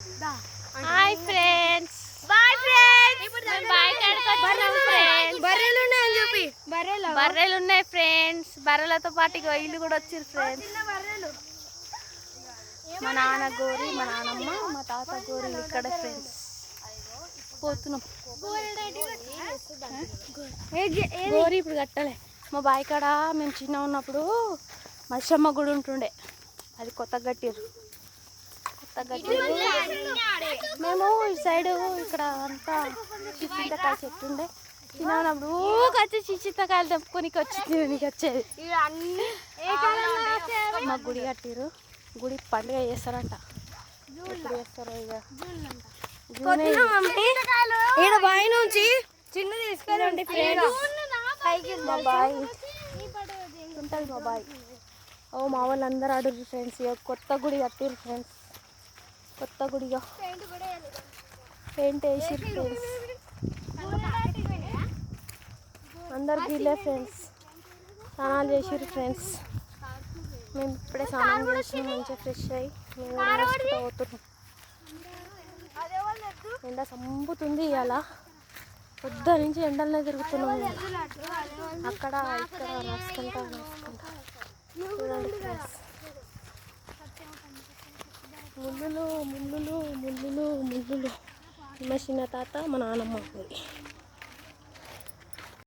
Hi friends, bye friends. Bye friends. బర్రెలు ఉన్నాయి friends. బర్రెలతో పాటు ఇల్లు కూడా వచ్చారు ఫ్రెండ్స్. మా నాన్న గోరి, మా నాన్నమ్మ, మా తాత గోరి ఇక్కడ ఫ్రెండ్స్. పోతున్నాం. గోరి ఇప్పుడు కట్టలే. మా బాయ్ కాడ మేము చిన్న ఉన్నప్పుడు మత్స్యమ్మ గుడి ఉంటుండే, అది కొత్తగా కట్టిర్రు. మేము ఈ సైడు ఇక్కడ అంతా చింతకాయ చెట్టు ఉండే, చిన్నప్పుడు వచ్చి చింతకాయలు తెంపుకొని వచ్చేది. మా గుడి కట్టిరు. గుడి పండుగ చేస్తారంట. ఎప్పుడు చేస్తారో ఇక బావి నుంచి చిన్న తీసుకెళ్ళండి. మా బాయ్ ఉంటుంది. మా బాయ్ మా వాళ్ళు అందరూ అడుగు ఫ్రెండ్స్. ఇక కొత్త గుడి కట్టిరు ఫ్రెండ్స్. కొత్త గుడిగా పెయింట్ వేసిరు ఫ్రెండ్స్. అందరు వీళ్ళే ఫ్రెండ్స్. స్నానాలు చేసిరు ఫ్రెండ్స్. మేము ఇప్పుడే స్నానం చేసి మంచిగా ఫ్రెష్ అయ్యి మేము పోతున్నాం. ఎండ సంపుతుంది. అలా పొద్దు నుంచి ఎండలనే తిరుగుతున్నాం. అక్కడ ఇక్కడ రాసుకుంటా చూడండి ఫ్రెండ్స్. ముళ్ళులు ముళ్ళులు ముళ్ళులు ముళ్ళులు. మా చిన్న తాత, మా నాన్నమ్మ పోయి